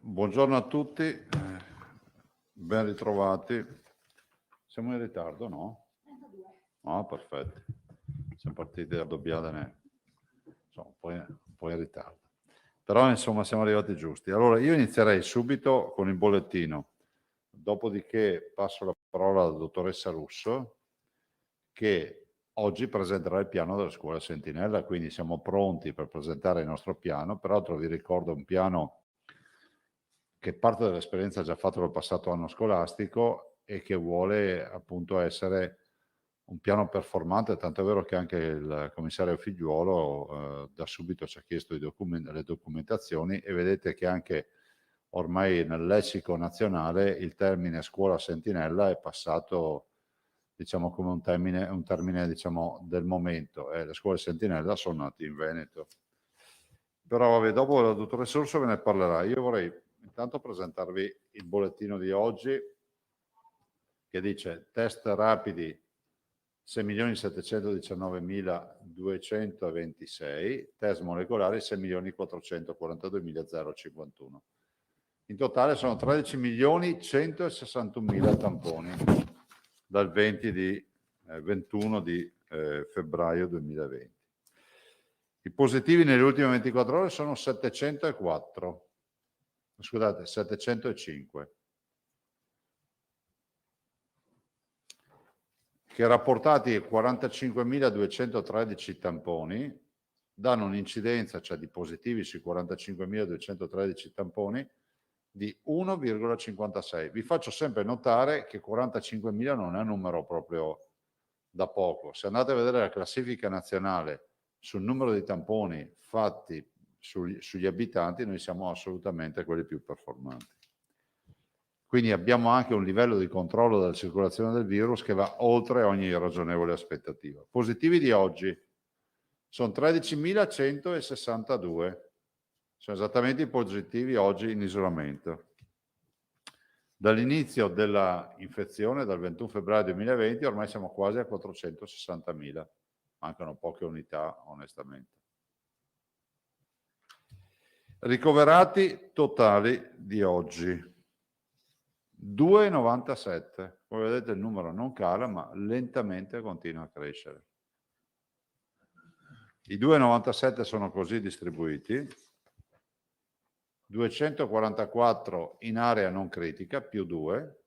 Buongiorno a tutti, ben ritrovati. Siamo in ritardo, no? No, perfetto. Siamo partiti da Dobbiadene, insomma, un po' in ritardo. Però insomma siamo arrivati giusti. Allora io inizierei subito con il bollettino, dopodiché passo la parola alla dottoressa Russo che oggi presenterà il piano della scuola Sentinella, quindi siamo pronti per presentare il nostro piano. Peraltro vi ricordo un piano che parte dall'esperienza già fatta nel passato anno scolastico e che vuole appunto essere un piano performante, tanto è vero che anche il commissario Figliuolo da subito ci ha chiesto le documentazioni e vedete che anche ormai nel lessico nazionale il termine scuola sentinella è passato diciamo come un termine diciamo del momento. Le scuole sentinella sono nate in Veneto. Però vabbè, dopo la dottoressa Urso ve ne parlerà. Io vorrei intanto presentarvi il bollettino di oggi che dice test rapidi 6.719.226, test molecolari 6.442.051. In totale sono 13.161.000 tamponi dal 21 di febbraio 2020. I positivi nelle ultime 24 ore sono 704, scusate, 705. Che rapportati 45.213 tamponi danno un'incidenza, cioè di positivi sui 45.213 tamponi, di 1,56. Vi faccio sempre notare che 45.000 non è un numero proprio da poco. Se andate a vedere la classifica nazionale sul numero di tamponi fatti sugli abitanti, noi siamo assolutamente quelli più performanti. Quindi abbiamo anche un livello di controllo della circolazione del virus che va oltre ogni ragionevole aspettativa. Positivi di oggi sono 13.162, sono esattamente i positivi oggi in isolamento. Dall'inizio della infezione, dal 21 febbraio 2020, ormai siamo quasi a 460.000, mancano poche unità onestamente. Ricoverati totali di oggi. 2,97. Come vedete il numero non cala, ma lentamente continua a crescere. I 2,97 sono così distribuiti. 244 in area non critica, più 2.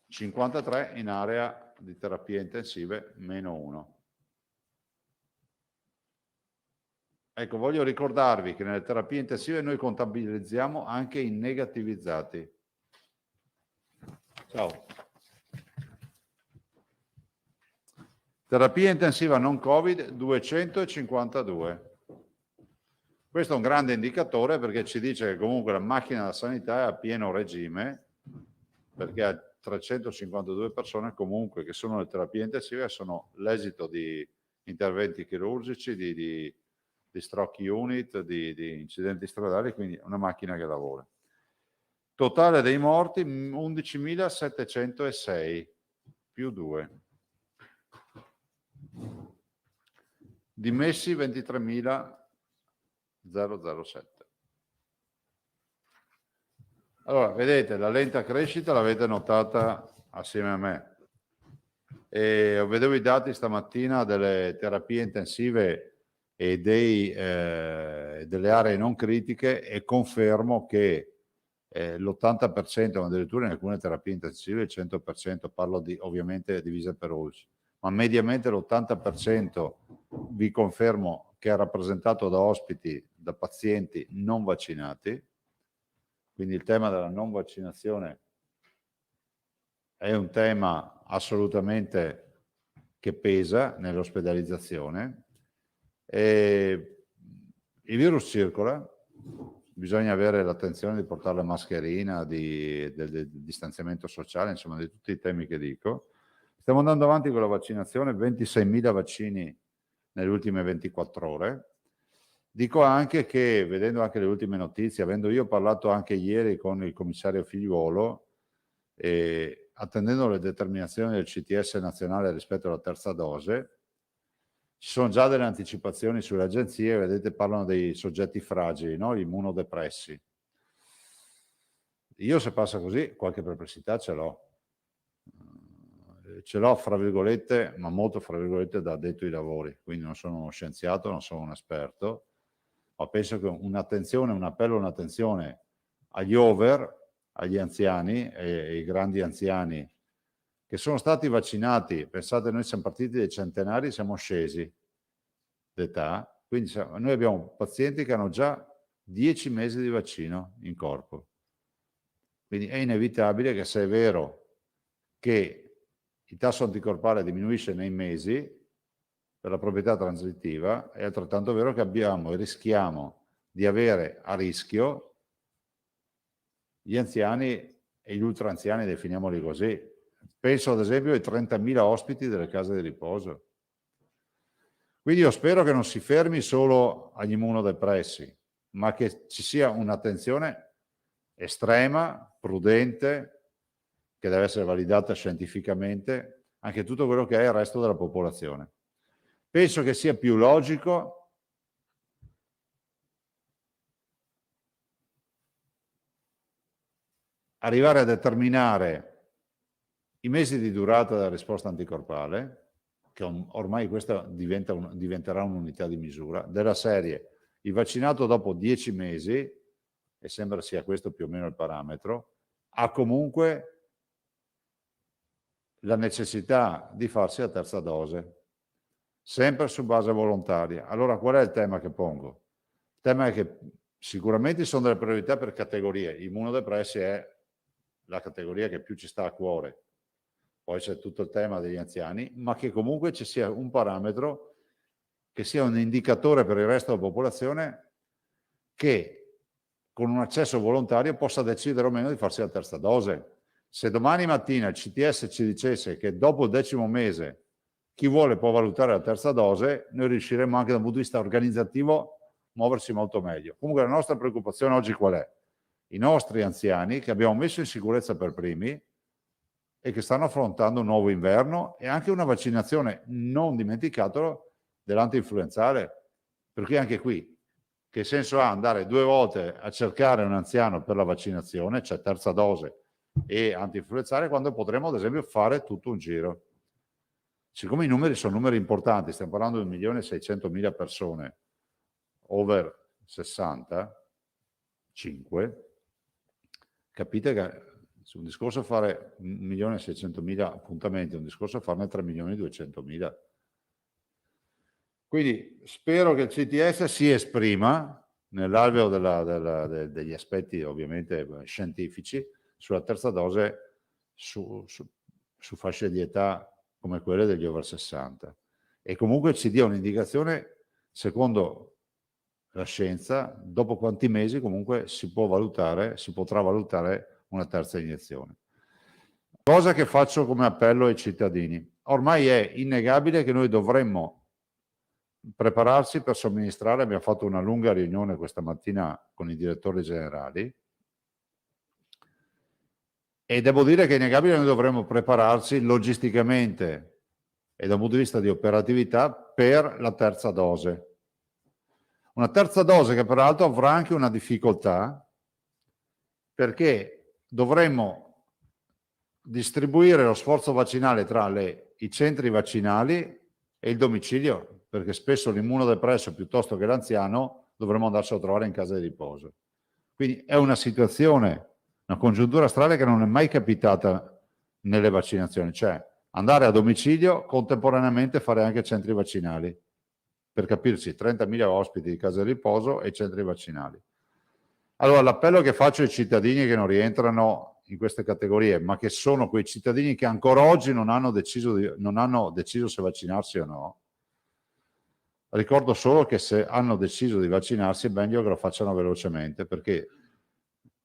53 in area di terapie intensive, meno 1. Ecco, voglio ricordarvi che nelle terapie intensive noi contabilizziamo anche i negativizzati. Ciao. Terapia intensiva non Covid 252. Questo è un grande indicatore perché ci dice che comunque la macchina della sanità è a pieno regime, perché ha 352 persone comunque che sono le terapie intensive, sono l'esito di interventi chirurgici, di stroke unit, di incidenti stradali, quindi una macchina che lavora. Totale dei morti 11.706 più 2. Dimessi 23.007. Allora, vedete, la lenta crescita l'avete notata assieme a me. E vedevo i dati stamattina delle terapie intensive e delle aree non critiche e confermo che l'80%, addirittura in alcune terapie intensive il 100%, parlo di ovviamente divise per ULS, ma mediamente l'80% vi confermo che è rappresentato da ospiti, da pazienti non vaccinati, quindi il tema della non vaccinazione è un tema assolutamente che pesa nell'ospedalizzazione. Il virus circola, bisogna avere l'attenzione di portare la mascherina, del distanziamento sociale, insomma di tutti i temi che dico. Stiamo andando avanti con la vaccinazione, 26.000 vaccini nelle ultime 24 ore. Dico anche che, vedendo anche le ultime notizie, avendo io parlato anche ieri con il commissario Figliuolo, attendendo le determinazioni del CTS nazionale rispetto alla terza dose, Ci sono già delle anticipazioni sulle agenzie, vedete, parlano dei soggetti fragili, no? Gli immunodepressi. Io, se passa così, qualche perplessità ce l'ho. Ce l'ho, fra virgolette, ma molto fra virgolette da addetto ai lavori, quindi non sono uno scienziato, non sono un esperto, ma penso che un'attenzione, un appello, un'attenzione agli over, agli anziani e ai grandi anziani che sono stati vaccinati. Pensate, noi siamo partiti dai centenari, siamo scesi d'età, quindi noi abbiamo pazienti che hanno già 10 mesi di vaccino in corpo. Quindi è inevitabile che, se è vero che il tasso anticorpale diminuisce nei mesi per la proprietà transitiva, è altrettanto vero che abbiamo e rischiamo di avere a rischio gli anziani e gli ultra anziani, definiamoli così. Penso ad esempio ai 30.000 ospiti delle case di riposo. Quindi io spero che non si fermi solo agli immunodepressi, ma che ci sia un'attenzione estrema, prudente, che deve essere validata scientificamente, anche tutto quello che è il resto della popolazione. Penso che sia più logico arrivare a determinare i mesi di durata della risposta anticorpale, che ormai questa diventerà un'unità di misura, della serie il vaccinato dopo 10 mesi, e sembra sia questo più o meno il parametro, ha comunque la necessità di farsi la terza dose, sempre su base volontaria. Allora, qual è il tema che pongo? Il tema è che sicuramente ci sono delle priorità per categorie. Immunodepressi è la categoria che più ci sta a cuore. Poi c'è tutto il tema degli anziani, ma che comunque ci sia un parametro, che sia un indicatore per il resto della popolazione, che con un accesso volontario possa decidere o meno di farsi la terza dose. Se domani mattina il CTS ci dicesse che dopo il 10° mese chi vuole può valutare la terza dose, noi riusciremo anche da un punto di vista organizzativo a muoversi molto meglio. Comunque la nostra preoccupazione oggi qual è? I nostri anziani, che abbiamo messo in sicurezza per primi e che stanno affrontando un nuovo inverno e anche una vaccinazione, non dimenticatelo, dell'anti-influenzale. Per cui anche qui, che senso ha andare 2 volte a cercare un anziano per la vaccinazione, cioè terza dose e anti-influenzale, quando potremo ad esempio fare tutto un giro? Siccome i numeri sono numeri importanti, stiamo parlando di 1.600.000 persone over 65, capite che su un discorso fare 1.600.000 appuntamenti, un discorso farne 3.200.000. Quindi spero che il CTS si esprima nell'alveo degli aspetti ovviamente scientifici sulla terza dose su fasce di età come quelle degli over 60, e comunque ci dia un'indicazione, secondo la scienza, dopo quanti mesi comunque si potrà valutare una terza iniezione. Cosa che faccio come appello ai cittadini. Ormai è innegabile che noi dovremmo prepararsi per somministrare, abbiamo fatto una lunga riunione questa mattina con i direttori generali, e devo dire che è innegabile che noi dovremmo prepararci logisticamente e da un punto di vista di operatività per la terza dose. Una terza dose che peraltro avrà anche una difficoltà, perché dovremmo distribuire lo sforzo vaccinale tra i centri vaccinali e il domicilio, perché spesso l'immunodepresso piuttosto che l'anziano dovremmo andarselo a trovare in casa di riposo. Quindi è una situazione, una congiuntura strana che non è mai capitata nelle vaccinazioni, cioè andare a domicilio, contemporaneamente fare anche centri vaccinali. Per capirci, 30.000 ospiti di casa di riposo e centri vaccinali. Allora, l'appello che faccio ai cittadini che non rientrano in queste categorie, ma che sono quei cittadini che ancora oggi non hanno deciso se vaccinarsi o no, ricordo solo che se hanno deciso di vaccinarsi è meglio che lo facciano velocemente, perché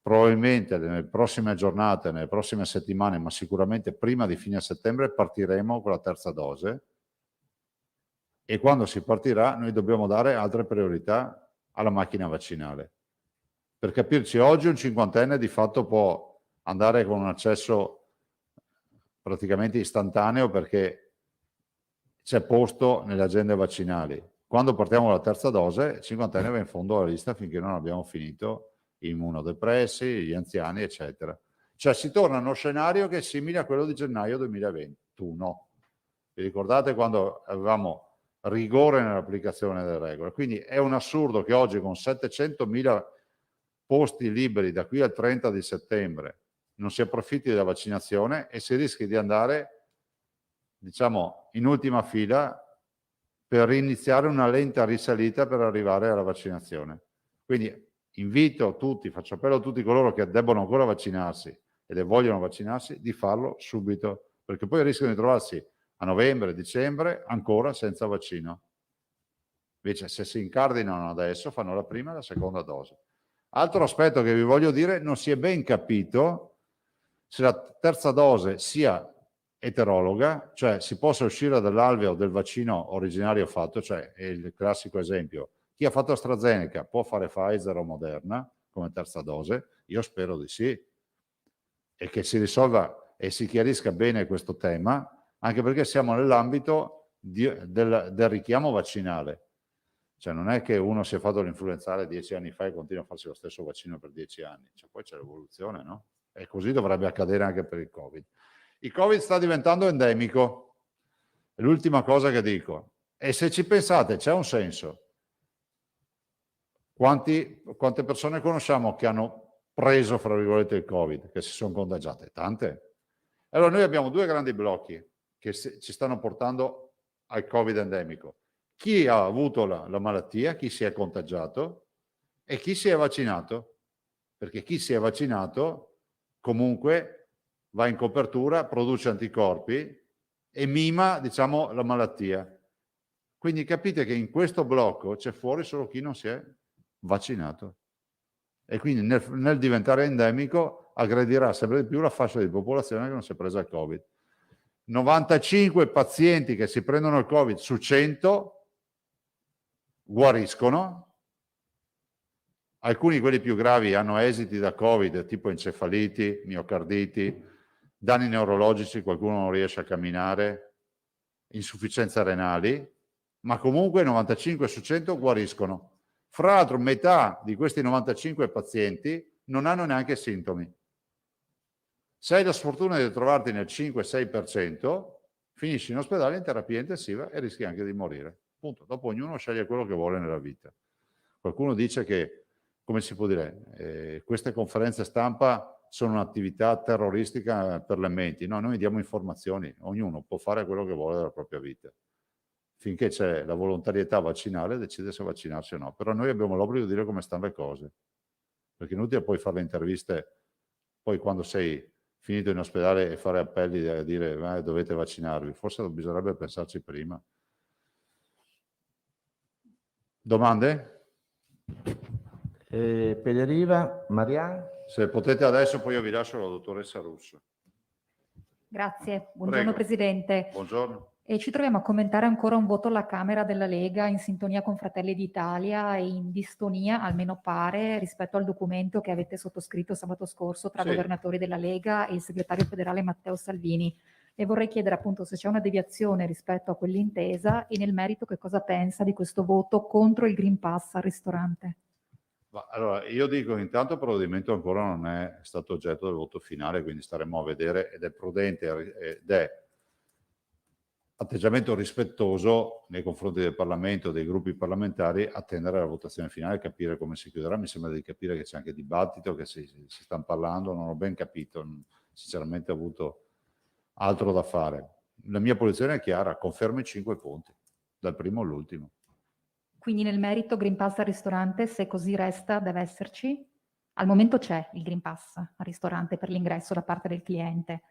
probabilmente nelle prossime giornate, nelle prossime settimane, ma sicuramente prima di fine settembre partiremo con la terza dose, e quando si partirà noi dobbiamo dare altre priorità alla macchina vaccinale. Per capirci, oggi un cinquantenne di fatto può andare con un accesso praticamente istantaneo, perché c'è posto nelle agende vaccinali. Quando partiamo alla terza dose, il cinquantenne va in fondo alla lista finché non abbiamo finito gli immunodepressi, gli anziani, eccetera. Cioè si torna a uno scenario che è simile a quello di gennaio 2021. Vi ricordate quando avevamo rigore nell'applicazione delle regole? Quindi è un assurdo che oggi con 700.000 posti liberi da qui al 30 di settembre non si approfitti della vaccinazione e si rischi di andare, diciamo, in ultima fila per iniziare una lenta risalita per arrivare alla vaccinazione. Quindi invito tutti, faccio appello a tutti coloro che debbono ancora vaccinarsi e le vogliono vaccinarsi, di farlo subito, perché poi rischiano di trovarsi a novembre, dicembre, ancora senza vaccino. Invece se si incardinano adesso, fanno la prima e la seconda dose. Altro aspetto che vi voglio dire, non si è ben capito se la terza dose sia eterologa, cioè si possa uscire dall'alveo del vaccino originario fatto, cioè è il classico esempio, chi ha fatto AstraZeneca può fare Pfizer o Moderna come terza dose, io spero di sì, e che si risolva e si chiarisca bene questo tema, anche perché siamo nell'ambito del richiamo vaccinale. Cioè non è che uno si è fatto l'influenzale 10 anni fa e continua a farsi lo stesso vaccino per 10 anni, cioè, poi c'è l'evoluzione, no? E così dovrebbe accadere anche per il Covid. Il Covid sta diventando endemico, è l'ultima cosa che dico. E se ci pensate c'è un senso. Quante persone conosciamo che hanno preso, fra virgolette, il Covid, che si sono contagiate? Tante. Allora noi abbiamo due grandi blocchi che ci stanno portando al Covid endemico. Chi ha avuto la malattia, chi si è contagiato e chi si è vaccinato. Perché chi si è vaccinato comunque va in copertura, produce anticorpi e mima, diciamo, la malattia. Quindi capite che in questo blocco c'è fuori solo chi non si è vaccinato. E quindi nel diventare endemico aggredirà sempre di più la fascia di popolazione che non si è presa il Covid. 95 pazienti che si prendono il Covid su 100 guariscono. Alcuni di quelli più gravi hanno esiti da Covid, tipo encefaliti, miocarditi, danni neurologici, qualcuno non riesce a camminare, insufficienze renali, ma comunque 95 su 100 guariscono. Fra l'altro metà di questi 95 pazienti non hanno neanche sintomi. Se hai la sfortuna di trovarti nel 5-6%, finisci in ospedale in terapia intensiva e rischi anche di morire. Punto. Dopo ognuno sceglie quello che vuole nella vita. Qualcuno dice che, come si può dire, queste conferenze stampa sono un'attività terroristica per le menti. No, noi diamo informazioni, ognuno può fare quello che vuole della propria vita. Finché c'è la volontarietà vaccinale, decide se vaccinarsi o no. Però noi abbiamo l'obbligo di dire come stanno le cose. Perché è inutile poi fare le interviste, poi quando sei finito in ospedale e fare appelli a dire dovete vaccinarvi. Forse bisognerebbe pensarci prima. Domande? Pederiva, Marianne. Se potete adesso, poi io vi lascio la dottoressa Russo. Grazie, buongiorno Prego. Presidente. Buongiorno. E ci troviamo a commentare ancora un voto alla Camera della Lega in sintonia con Fratelli d'Italia e in distonia, almeno pare, rispetto al documento che avete sottoscritto sabato scorso tra Sì. governatori della Lega e il segretario federale Matteo Salvini. E vorrei chiedere appunto se c'è una deviazione rispetto a quell'intesa e nel merito che cosa pensa di questo voto contro il Green Pass al ristorante. Ma allora, io dico intanto il provvedimento ancora non è stato oggetto del voto finale, quindi staremo a vedere ed è prudente ed è atteggiamento rispettoso nei confronti del Parlamento, dei gruppi parlamentari, attendere la votazione finale e capire come si chiuderà. Mi sembra di capire che c'è anche dibattito, che si stanno parlando, non ho ben capito, sinceramente ho avuto altro da fare. La mia posizione è chiara, confermo i 5 punti, dal primo all'ultimo. Quindi nel merito Green Pass al ristorante, se così resta, deve esserci? Al momento c'è il Green Pass al ristorante per l'ingresso da parte del cliente.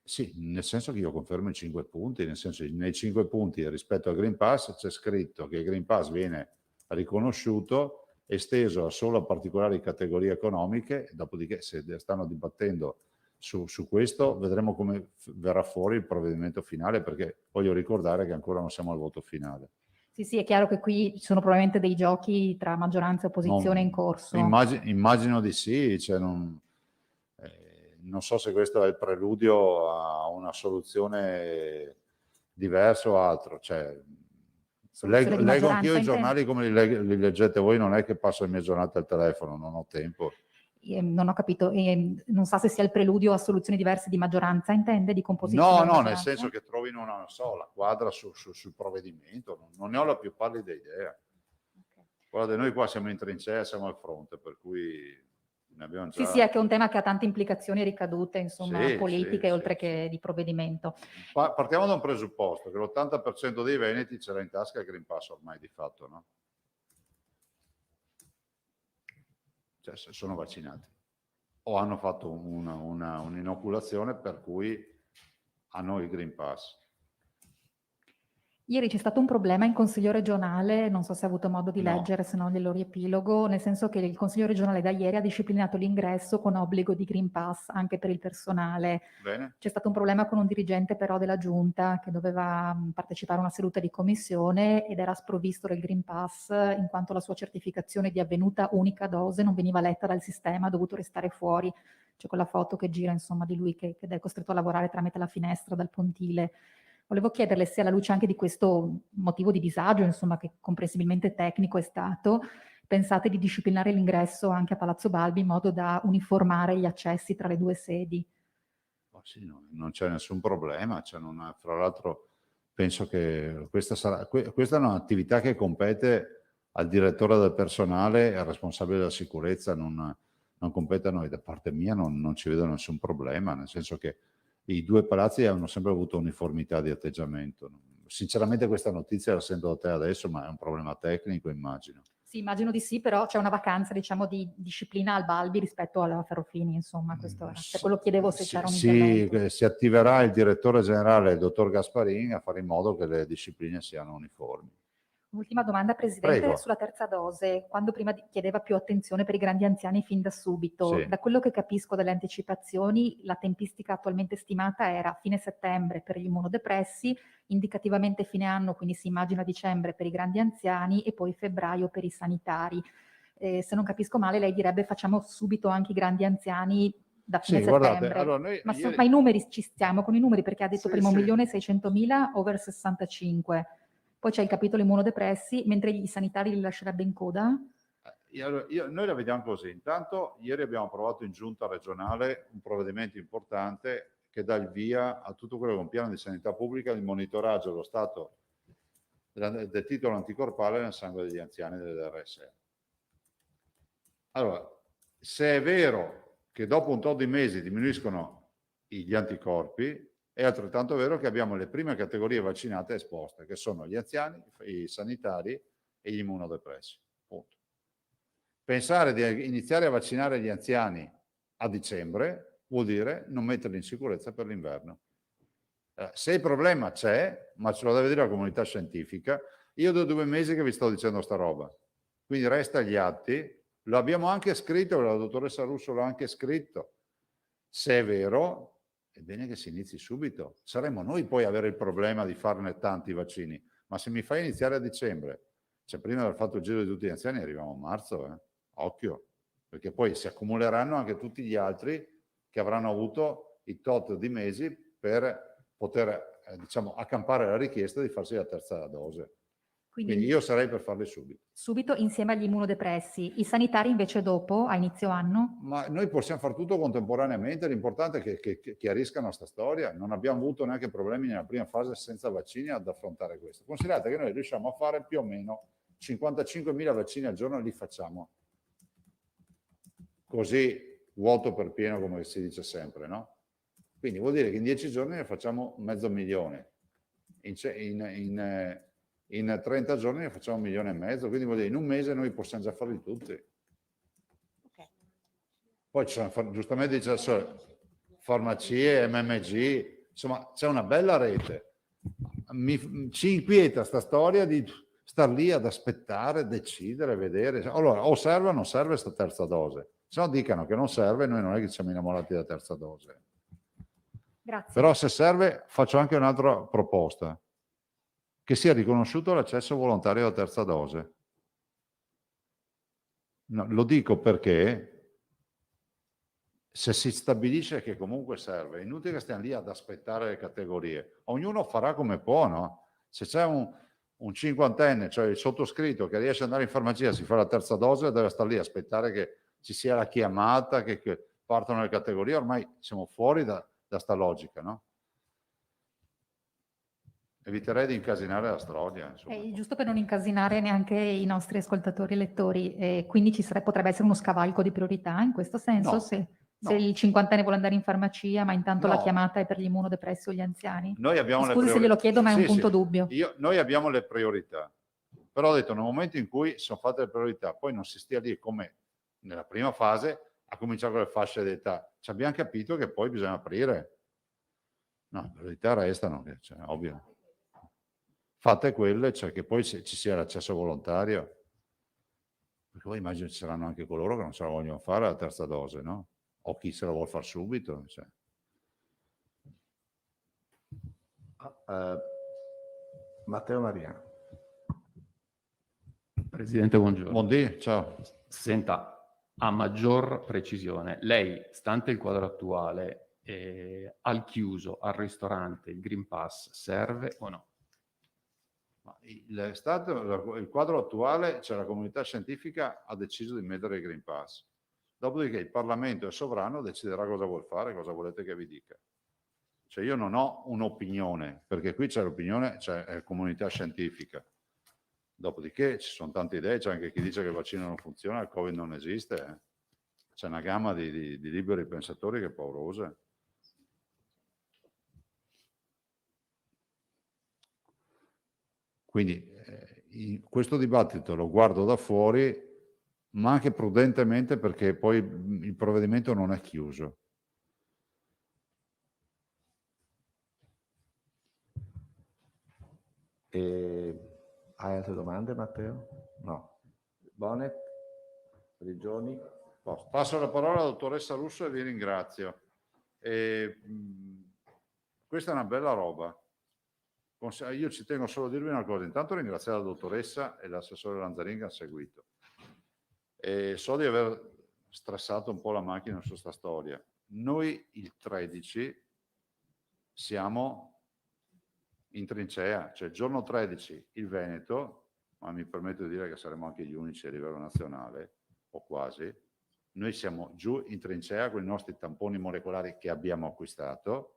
Sì, nel senso che io confermo i 5 punti, nel senso che nei 5 punti rispetto al Green Pass c'è scritto che il Green Pass viene riconosciuto, esteso a solo a particolari categorie economiche, dopodiché se stanno dibattendo su questo vedremo come verrà fuori il provvedimento finale, perché voglio ricordare che ancora non siamo al voto finale. Sì, sì, è chiaro che qui ci sono probabilmente dei giochi tra maggioranza e opposizione in corso. Immagino di sì, cioè non so se questo è il preludio a una soluzione diverso o altro. Cioè, Soluzione di leggo maggioranza, anch'io i intende? giornali come li leggete voi, non è che passo le mie giornate al telefono, non ho tempo. Non ho capito, non sa se sia il preludio a soluzioni diverse di maggioranza, intende, di composizione No, della no, nel maggioranza? senso che trovino una sola quadra sul provvedimento, non ne ho la più pallida idea. Ok. Guarda, noi qua siamo in trincea, siamo al fronte, per cui ne abbiamo Sì, già... sì, è che è un tema che ha tante implicazioni e ricadute, insomma, Sì, politiche, sì, oltre sì, che sì. di provvedimento. Partiamo da un presupposto, che l'80% dei veneti ce l'ha in tasca il Green Pass ormai di fatto, no? Cioè, sono vaccinati o hanno fatto un'inoculazione per cui hanno il Green Pass. Ieri c'è stato un problema in Consiglio regionale, non so se ha avuto modo di No. leggere, se no glielo riepilogo, nel senso che il Consiglio regionale da ieri ha disciplinato l'ingresso con obbligo di Green Pass anche per il personale. Bene? C'è stato un problema con un dirigente però della Giunta che doveva partecipare a una seduta di commissione ed era sprovvisto del Green Pass in quanto la sua certificazione di avvenuta unica dose non veniva letta dal sistema, ha dovuto restare fuori. C'è quella foto che gira, insomma, di lui che è costretto a lavorare tramite la finestra dal pontile. Volevo chiederle se alla luce anche di questo motivo di disagio, insomma, che comprensibilmente tecnico è stato, pensate di disciplinare l'ingresso anche a Palazzo Balbi in modo da uniformare gli accessi tra le due sedi? Oh, sì, non c'è nessun problema. Cioè fra l'altro, penso che questa è un'attività che compete al direttore del personale e al responsabile della sicurezza, non compete a noi. Da parte mia non ci vedo nessun problema, nel senso che i due palazzi hanno sempre avuto uniformità di atteggiamento. Sinceramente questa notizia la sento da te adesso, ma è un problema tecnico, immagino. Sì, immagino di sì, però c'è una vacanza, diciamo, di disciplina al Balbi rispetto alla Ferrofini, insomma, questo era. Per quello chiedevo se c'era un intervento. Si attiverà il direttore generale, il dottor Gasparin, a fare in modo che le discipline siano uniformi. Ultima domanda, Presidente, Prego. sulla terza dose. Quando prima chiedeva più attenzione per i grandi anziani fin da subito, Sì. da quello che capisco dalle anticipazioni, la tempistica attualmente stimata era fine settembre per gli immunodepressi, indicativamente fine anno, quindi si immagina dicembre per i grandi anziani e poi febbraio per i sanitari. Se non capisco male, lei direbbe facciamo subito anche i grandi anziani da fine Sì, settembre. guardate, allora noi Ma i numeri, ci stiamo con i numeri, perché ha detto Sì, prima sì. 1.600.000 over 65. Poi c'è il capitolo immunodepressi, mentre gli sanitari li lascerebbe in coda? Noi la vediamo così. Intanto, ieri abbiamo approvato in giunta regionale un provvedimento importante che dà il via a tutto quello che è un piano di sanità pubblica di monitoraggio dello stato del titolo anticorpale nel sangue degli anziani delle RSE. Allora, se è vero che dopo un tot di mesi diminuiscono gli anticorpi, è altrettanto vero che abbiamo le prime categorie vaccinate esposte, che sono gli anziani, i sanitari e gli immunodepressi. Punto. Pensare di iniziare a vaccinare gli anziani a dicembre vuol dire non metterli in sicurezza per l'inverno. Se il problema c'è, ma ce lo deve dire la comunità scientifica, io da 2 mesi che vi sto dicendo sta roba, quindi resta agli atti, lo abbiamo anche scritto, la dottoressa Russo l'ha anche scritto, se è vero è bene che si inizi subito, saremo noi poi a avere il problema di farne tanti vaccini, ma se mi fai iniziare a dicembre, cioè prima di aver fatto il giro di tutti gli anziani arriviamo a marzo, occhio, perché poi si accumuleranno anche tutti gli altri che avranno avuto i tot di mesi per poter diciamo, accampare la richiesta di farsi la terza dose. Quindi io sarei per farli subito. Subito insieme agli immunodepressi, i sanitari invece dopo, a inizio anno? Ma noi possiamo fare tutto contemporaneamente, l'importante è che chiariscano questa storia. Non abbiamo avuto neanche problemi nella prima fase senza vaccini ad affrontare questo. Considerate che noi riusciamo a fare più o meno 55.000 vaccini al giorno, li facciamo. Così vuoto per pieno, come si dice sempre, no? Quindi vuol dire che in 10 giorni ne facciamo 500.000, in 30 giorni ne facciamo 1,5 milioni, quindi vuol dire in un mese noi possiamo già farli tutti. Okay. Poi ci sono, giustamente dice farmacie, MMG, insomma c'è una bella rete. Ci inquieta sta storia di star lì ad aspettare, decidere, vedere. Allora o serve o non serve questa terza dose, se no dicano che non serve, noi non è che siamo innamorati della terza dose. Grazie. Però se serve faccio anche un'altra proposta, che sia riconosciuto l'accesso volontario alla terza dose. No, lo dico perché se si stabilisce che comunque serve, è inutile che stiamo lì ad aspettare le categorie. Ognuno farà come può, no? Se c'è un cinquantenne, cioè il sottoscritto, che riesce ad andare in farmacia, si fa la terza dose, deve stare lì a aspettare che ci sia la chiamata, che partano le categorie. Ormai siamo fuori da sta logica, no? Eviterei di incasinare la storia, insomma. Giusto per non incasinare neanche i nostri ascoltatori e lettori, quindi potrebbe essere uno scavalco di priorità in questo senso, No, se no. il cinquantenne vuole andare in farmacia, ma intanto la No. chiamata è per gli immunodepressi o gli anziani? Noi abbiamo le Scusi se glielo chiedo, ma è un punto dubbio. Noi abbiamo le priorità, però ho detto nel momento in cui sono fatte le priorità, poi non si stia lì come nella prima fase a cominciare con le fasce d'età. Ci abbiamo capito che poi bisogna aprire. No, le priorità restano, cioè, ovvio. Fatte quelle, cioè che poi ci sia l'accesso volontario, perché poi immagino ci saranno anche coloro che non se la vogliono fare la terza dose, no? O chi se la vuole fare subito. Cioè. Matteo Mariano. Presidente, buongiorno. Buondì, ciao. Senta, a maggior precisione, lei, stante il quadro attuale, al chiuso, al ristorante, il Green Pass serve o no? Il quadro attuale, cioè la comunità scientifica ha deciso di mettere il Green Pass. Dopodiché il Parlamento è sovrano, deciderà cosa vuol fare, cosa volete che vi dica. Cioè io non ho un'opinione, perché qui c'è l'opinione, c'è la comunità scientifica. Dopodiché ci sono tante idee, c'è anche chi dice che il vaccino non funziona, il Covid non esiste. C'è una gamma di liberi pensatori che è paurosa. Quindi questo dibattito lo guardo da fuori, ma anche prudentemente perché poi il provvedimento non è chiuso. Hai altre domande, Matteo? No. Bonet? Prigioni? Passo la parola alla dottoressa Russo e vi ringrazio. Questa è una bella roba. Io ci tengo solo a dirvi una cosa. Intanto ringraziare la dottoressa e l'assessore Lanzarin che hanno seguito. So di aver stressato un po' la macchina su questa storia. Noi il 13 siamo in trincea, cioè il giorno 13 il Veneto, ma mi permetto di dire che saremo anche gli unici a livello nazionale, o quasi, noi siamo giù in trincea con i nostri tamponi molecolari che abbiamo acquistato,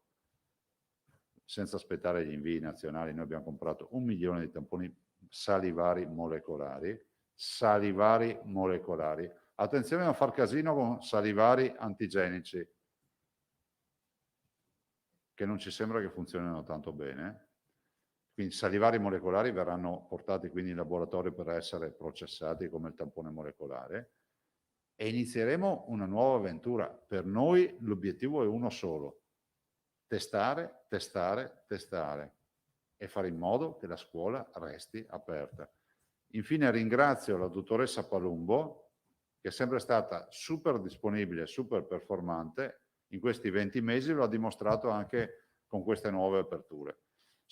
senza aspettare gli invii nazionali. Noi abbiamo comprato 1 milione di tamponi salivari molecolari. Attenzione a non far casino con salivari antigenici, che non ci sembra che funzionino tanto bene. Quindi salivari molecolari verranno portati quindi in laboratorio per essere processati come il tampone molecolare e inizieremo una nuova avventura. Per noi l'obiettivo è uno solo: testare e fare in modo che la scuola resti aperta. Infine ringrazio la dottoressa Palumbo, che è sempre stata super disponibile, super performante. In questi 20 mesi lo ha dimostrato anche con queste nuove aperture.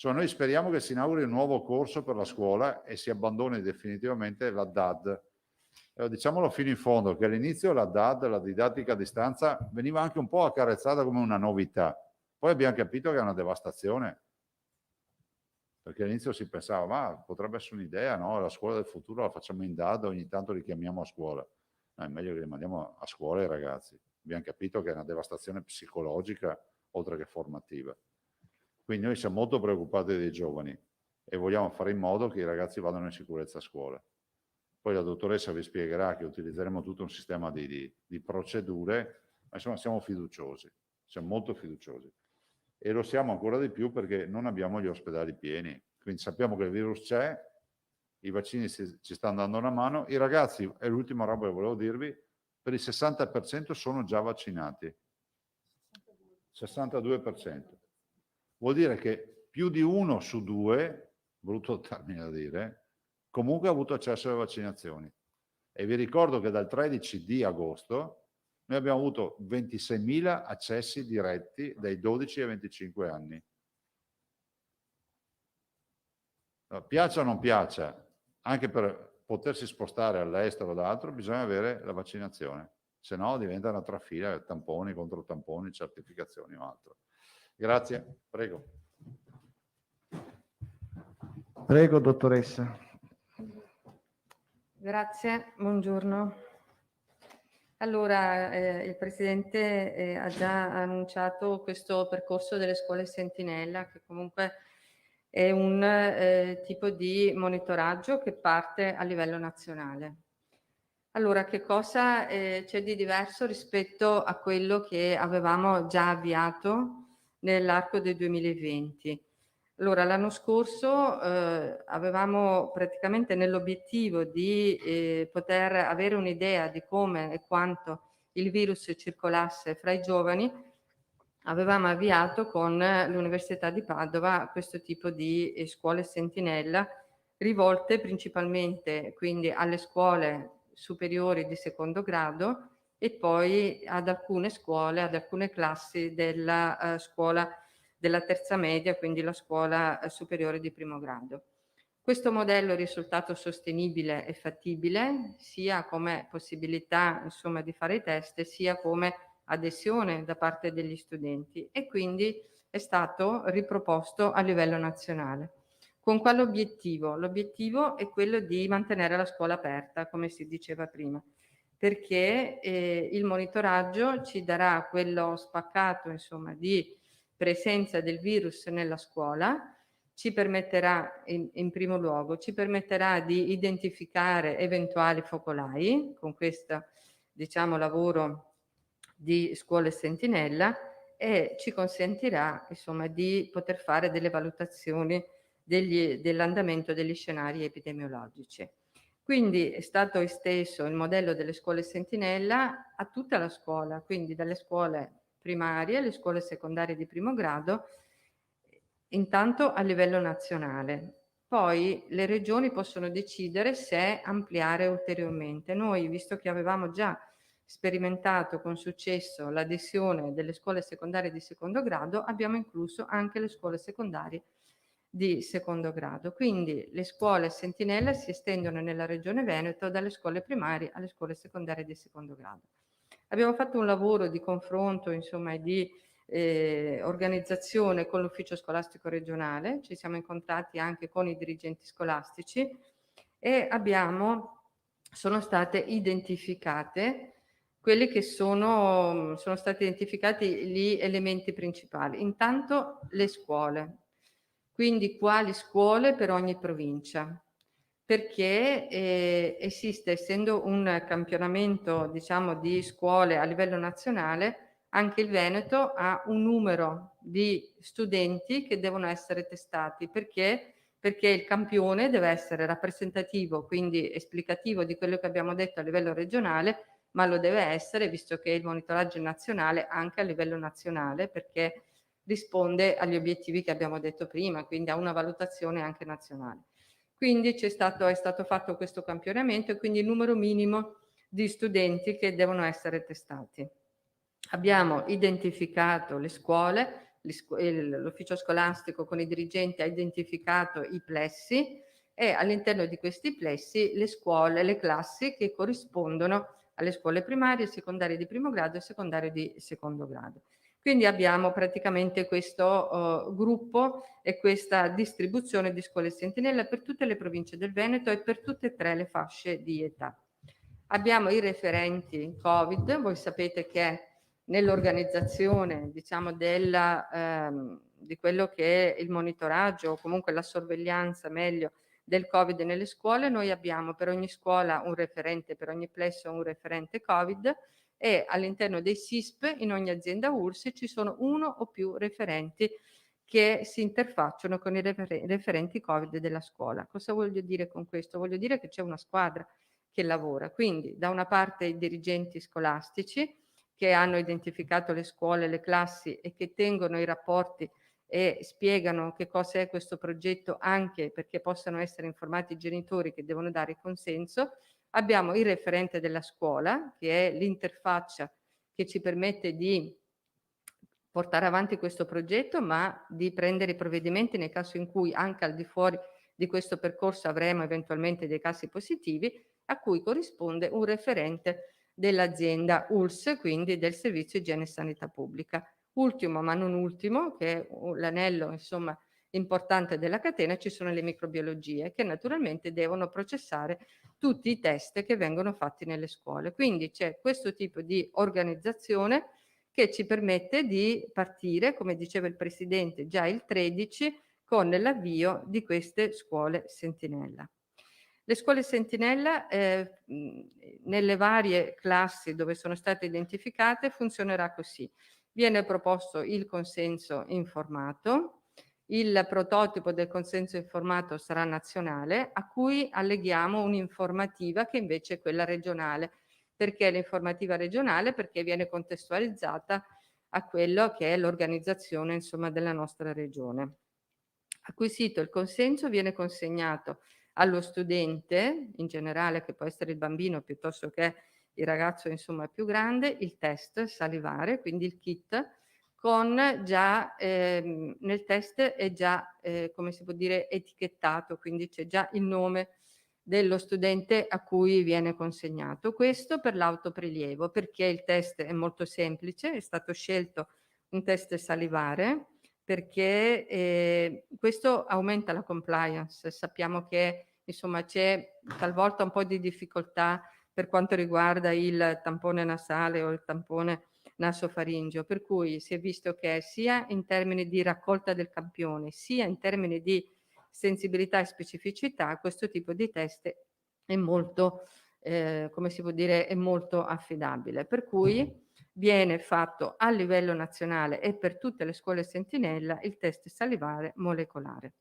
Cioè, noi speriamo che si inauguri un nuovo corso per la scuola e si abbandoni definitivamente la DAD. Diciamolo fino in fondo, che all'inizio la DAD, la didattica a distanza, veniva anche un po' accarezzata come una novità. Poi abbiamo capito che è una devastazione, perché all'inizio si pensava, ma potrebbe essere un'idea, no? La scuola del futuro la facciamo in DAD, ogni tanto li chiamiamo a scuola. No, è meglio che li mandiamo a scuola i ragazzi. Abbiamo capito che è una devastazione psicologica, oltre che formativa. Quindi noi siamo molto preoccupati dei giovani e vogliamo fare in modo che i ragazzi vadano in sicurezza a scuola. Poi la dottoressa vi spiegherà che utilizzeremo tutto un sistema di procedure, ma insomma siamo fiduciosi, siamo molto fiduciosi. E lo siamo ancora di più perché non abbiamo gli ospedali pieni. Quindi sappiamo che il virus c'è, i vaccini ci stanno dando una mano, i ragazzi, è l'ultima roba che volevo dirvi, per il 60% sono già vaccinati. 62%. Vuol dire che più di 1 su 2, brutto termine da dire, comunque ha avuto accesso alle vaccinazioni. E vi ricordo che dal 13 di agosto noi abbiamo avuto 26.000 accessi diretti dai 12 ai 25 anni. Allora, piaccia o non piaccia, anche per potersi spostare all'estero o da altro, bisogna avere la vaccinazione. se no diventa una trafila, tamponi contro tamponi, certificazioni o altro. Grazie, prego. Prego, dottoressa. Grazie, buongiorno. Allora, il Presidente ha già annunciato questo percorso delle scuole sentinella, che comunque è un tipo di monitoraggio che parte a livello nazionale. Allora, che cosa c'è di diverso rispetto a quello che avevamo già avviato nell'arco del 2020? Allora, l'anno scorso avevamo praticamente nell'obiettivo di poter avere un'idea di come e quanto il virus circolasse fra i giovani, avevamo avviato con l'Università di Padova questo tipo di scuole sentinella rivolte principalmente quindi alle scuole superiori di secondo grado e poi ad alcune scuole, ad alcune classi della scuola della terza media, quindi la scuola superiore di primo grado. Questo modello è risultato sostenibile e fattibile sia come possibilità insomma, di fare i test, sia come adesione da parte degli studenti e quindi è stato riproposto a livello nazionale. Con quale obiettivo? L'obiettivo è quello di mantenere la scuola aperta, come si diceva prima, perché il monitoraggio ci darà quello spaccato insomma, di presenza del virus nella scuola, ci permetterà in primo luogo, ci permetterà di identificare eventuali focolai con questo diciamo, lavoro di scuole sentinella e ci consentirà insomma, di poter fare delle valutazioni dell'andamento degli scenari epidemiologici. Quindi è stato esteso il modello delle scuole sentinella a tutta la scuola, quindi dalle scuole primarie alle scuole secondarie di primo grado, intanto a livello nazionale. Poi le regioni possono decidere se ampliare ulteriormente. Noi, visto che avevamo già sperimentato con successo l'adesione delle scuole secondarie di secondo grado, abbiamo incluso anche le scuole secondarie di secondo grado. Quindi le scuole sentinella si estendono nella regione Veneto dalle scuole primarie alle scuole secondarie di secondo grado. Abbiamo fatto un lavoro di confronto, insomma, e di organizzazione con l'ufficio scolastico regionale, ci siamo incontrati anche con i dirigenti scolastici e sono state identificate quelli che sono stati identificati gli elementi principali. Intanto le scuole, quindi quali scuole per ogni provincia, perché esiste, essendo un campionamento diciamo, di scuole a livello nazionale, anche il Veneto ha un numero di studenti che devono essere testati. Perché il campione deve essere rappresentativo, quindi esplicativo di quello che abbiamo detto a livello regionale, ma lo deve essere, visto che il monitoraggio è nazionale, anche a livello nazionale, perché risponde agli obiettivi che abbiamo detto prima, quindi a una valutazione anche nazionale. Quindi è stato fatto questo campionamento e quindi il numero minimo di studenti che devono essere testati. Abbiamo identificato le scuole, l'ufficio scolastico con i dirigenti ha identificato i plessi e all'interno di questi plessi le scuole, le classi che corrispondono alle scuole primarie, secondarie di primo grado e secondarie di secondo grado. Quindi abbiamo praticamente questo gruppo e questa distribuzione di scuole sentinella per tutte le province del Veneto e per tutte e tre le fasce di età. Abbiamo i referenti Covid, voi sapete che nell'organizzazione diciamo, di quello che è il monitoraggio o comunque la sorveglianza meglio del Covid nelle scuole, noi abbiamo per ogni scuola un referente, per ogni plesso un referente Covid e all'interno dei SISP in ogni azienda URSS ci sono uno o più referenti che si interfacciano con i referenti Covid della scuola. Cosa voglio dire con questo? Voglio dire che c'è una squadra che lavora, quindi da una parte i dirigenti scolastici che hanno identificato le scuole, le classi e che tengono i rapporti e spiegano che cosa è questo progetto anche perché possano essere informati i genitori che devono dare il consenso. Abbiamo il referente della scuola, che è l'interfaccia che ci permette di portare avanti questo progetto, ma di prendere i provvedimenti nel caso in cui anche al di fuori di questo percorso avremo eventualmente dei casi positivi, a cui corrisponde un referente dell'azienda ULS, quindi del Servizio Igiene e Sanità Pubblica. Ultimo, ma non ultimo, che è l'anello insomma importante della catena, ci sono le microbiologie che naturalmente devono processare tutti i test che vengono fatti nelle scuole. Quindi c'è questo tipo di organizzazione che ci permette di partire, come diceva il Presidente, già il 13 con l'avvio di queste sentinella. Le scuole sentinella nelle varie classi dove sono state identificate funzionerà così. Viene proposto il consenso informato, il prototipo del consenso informato sarà nazionale, a cui alleghiamo un'informativa che invece è quella regionale. Perché l'informativa regionale? Perché viene contestualizzata a quello che è l'organizzazione insomma della nostra regione. Acquisito il consenso viene consegnato allo studente, in generale che può essere il bambino piuttosto che il ragazzo insomma più grande, il test salivare, quindi il kit, con già nel test è già come si può dire etichettato, quindi c'è già il nome dello studente a cui viene consegnato. Questo per l'autoprelievo, perché il test è molto semplice, è stato scelto un test salivare perché questo aumenta la compliance. Sappiamo che insomma c'è talvolta un po' di difficoltà per quanto riguarda il tampone nasale o il tampone nasofaringeo, per cui si è visto che sia in termini di raccolta del campione, sia in termini di sensibilità e specificità, questo tipo di test è molto, come si può dire, è molto affidabile. Per cui viene fatto a livello nazionale e per tutte le scuole sentinella il test salivare molecolare.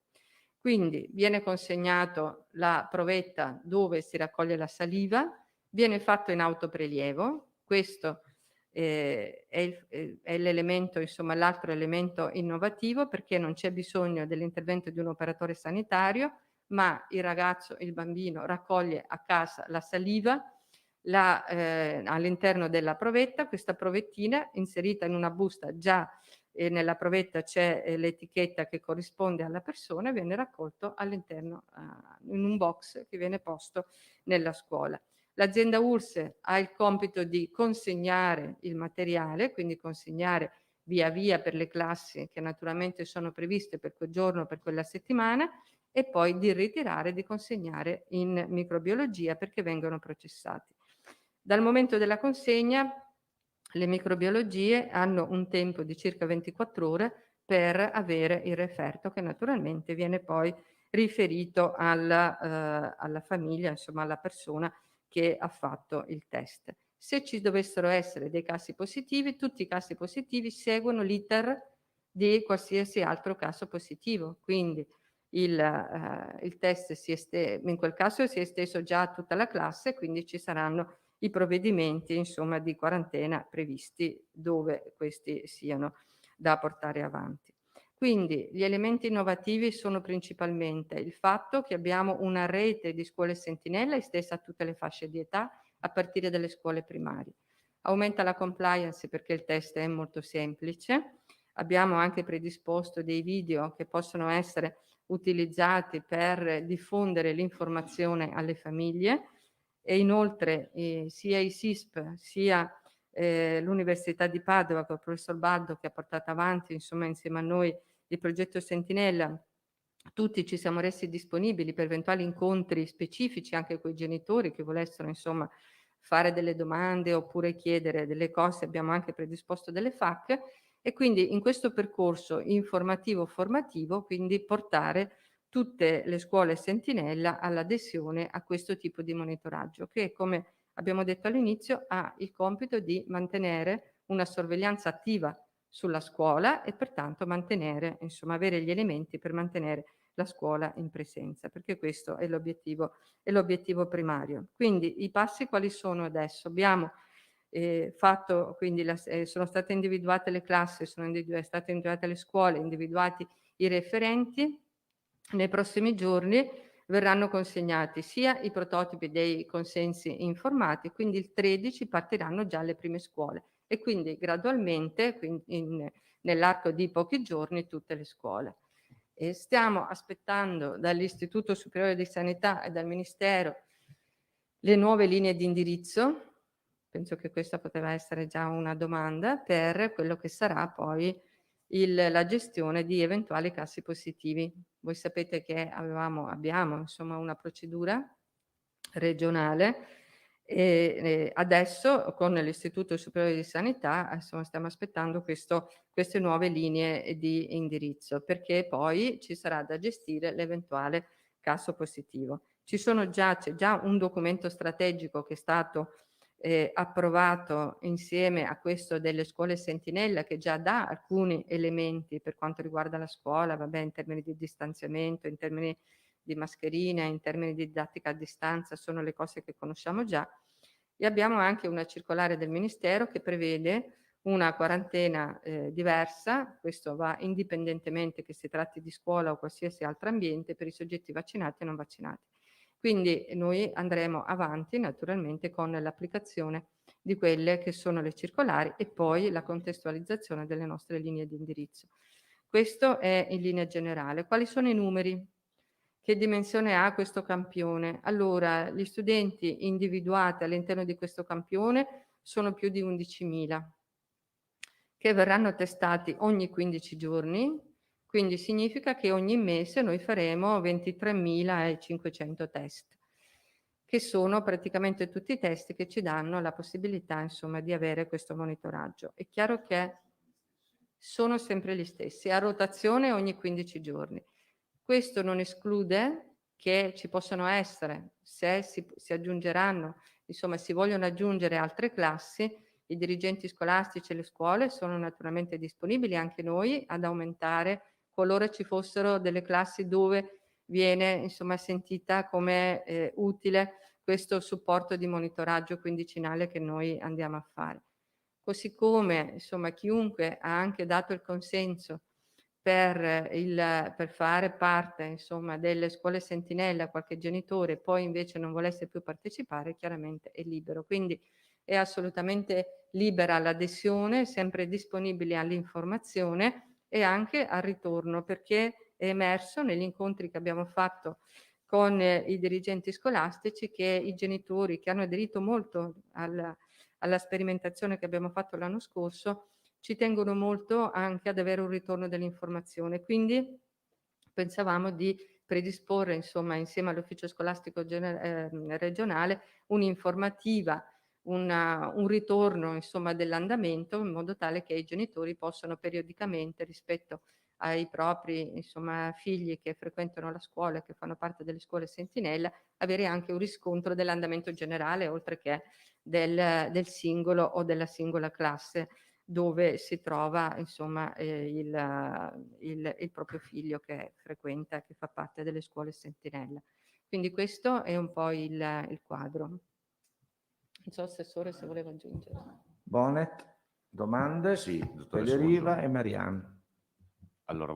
Quindi viene consegnato la provetta dove si raccoglie la saliva, viene fatto in autoprelievo, questo è l'elemento, insomma, l'altro elemento innovativo, perché non c'è bisogno dell'intervento di un operatore sanitario, ma il ragazzo, il bambino raccoglie a casa la saliva all'interno della provetta, questa provettina inserita in una busta già nella provetta c'è l'etichetta che corrisponde alla persona e viene raccolto all'interno in un box che viene posto nella scuola. L'azienda ULSS ha il compito di consegnare il materiale, quindi consegnare via via per le classi che naturalmente sono previste per quel giorno, per quella settimana, e poi di ritirare, di consegnare in microbiologia perché vengono processati. Dal momento della consegna le microbiologie hanno un tempo di circa 24 ore per avere il referto che naturalmente viene poi riferito alla famiglia, insomma alla persona che ha fatto il test. Se ci dovessero essere dei casi positivi, tutti i casi positivi seguono l'iter di qualsiasi altro caso positivo, quindi il test in quel caso si è esteso già a tutta la classe, quindi ci saranno i provvedimenti insomma di quarantena previsti dove questi siano da portare avanti. Quindi gli elementi innovativi sono principalmente il fatto che abbiamo una rete di scuole sentinella estesa a tutte le fasce di età a partire dalle scuole primarie. Aumenta la compliance perché il test è molto semplice. Abbiamo anche predisposto dei video che possono essere utilizzati per diffondere l'informazione alle famiglie e inoltre sia i SISP sia l'Università di Padova con il professor Baldo che ha portato avanti insomma insieme a noi il progetto Sentinella, tutti ci siamo resi disponibili per eventuali incontri specifici anche con i genitori che volessero insomma fare delle domande oppure chiedere delle cose, abbiamo anche predisposto delle FAQ e quindi in questo percorso informativo formativo quindi portare tutte le scuole sentinella all'adesione a questo tipo di monitoraggio che, come abbiamo detto all'inizio, ha il compito di mantenere una sorveglianza attiva sulla scuola e pertanto mantenere, insomma, avere gli elementi per mantenere la scuola in presenza, perché questo è l'obiettivo primario. Quindi i passi quali sono adesso? Abbiamo fatto, quindi sono state individuate le classi, sono state individuate le scuole, individuati i referenti. Nei prossimi giorni verranno consegnati sia i prototipi dei consensi informati, quindi il 13 partiranno già le prime scuole e quindi gradualmente, nell'arco di pochi giorni, tutte le scuole. E stiamo aspettando dall'Istituto Superiore di Sanità e dal Ministero le nuove linee di indirizzo Penso che questa poteva essere già una domanda per quello che sarà poi la gestione di eventuali casi positivi. Voi sapete che abbiamo insomma una procedura regionale e adesso con l'Istituto Superiore di Sanità insomma, stiamo aspettando queste nuove linee di indirizzo, perché poi ci sarà da gestire l'eventuale caso positivo. C'è già un documento strategico che è stato approvato insieme a questo delle scuole sentinella, che già dà alcuni elementi per quanto riguarda la scuola, vabbè, in termini di distanziamento, in termini di mascherine, in termini di didattica a distanza, sono le cose che conosciamo già. E abbiamo anche una circolare del Ministero che prevede una quarantena diversa, questo va indipendentemente che si tratti di scuola o qualsiasi altro ambiente, per i soggetti vaccinati e non vaccinati. Quindi noi andremo avanti naturalmente con l'applicazione di quelle che sono le circolari e poi la contestualizzazione delle nostre linee di indirizzo. Questo è in linea generale. Quali sono i numeri? Che dimensione ha questo campione? Allora, gli studenti individuati all'interno di questo campione sono più di 11.000, che verranno testati ogni 15 giorni, quindi significa che ogni mese noi faremo 23.500 test, che sono praticamente tutti i test che ci danno la possibilità, insomma, di avere questo monitoraggio. È chiaro che sono sempre gli stessi, a rotazione ogni 15 giorni. Questo non esclude che ci possano essere, se si aggiungeranno, insomma, si vogliono aggiungere altre classi, i dirigenti scolastici e le scuole sono naturalmente disponibili, anche noi, ad aumentare qualora ci fossero delle classi dove viene, insomma, sentita come utile questo supporto di monitoraggio quindicinale che noi andiamo a fare. Così come, insomma, chiunque ha anche dato il consenso per fare parte, insomma, delle scuole sentinella, qualche genitore poi invece non volesse più partecipare, chiaramente è libero. Quindi è assolutamente libera l'adesione, sempre disponibile all'informazione e anche al ritorno, perché è emerso negli incontri che abbiamo fatto con i dirigenti scolastici che i genitori che hanno aderito molto alla sperimentazione che abbiamo fatto l'anno scorso ci tengono molto anche ad avere un ritorno dell'informazione. Quindi pensavamo di predisporre, insomma, insieme all'ufficio scolastico regionale, un'informativa, un ritorno, insomma, dell'andamento, in modo tale che i genitori possano periodicamente, rispetto ai propri, insomma, figli che frequentano la scuola e che fanno parte delle scuole sentinella, avere anche un riscontro dell'andamento generale, oltre che del singolo o della singola classe dove si trova, insomma, il proprio figlio che frequenta, che fa parte delle scuole sentinella. Quindi questo è un po' il quadro. Non so, Assessore, se voleva aggiungere. Bonet, domande? Sì, dottoressa, Peleriva buongiorno. e Mariano. Allora,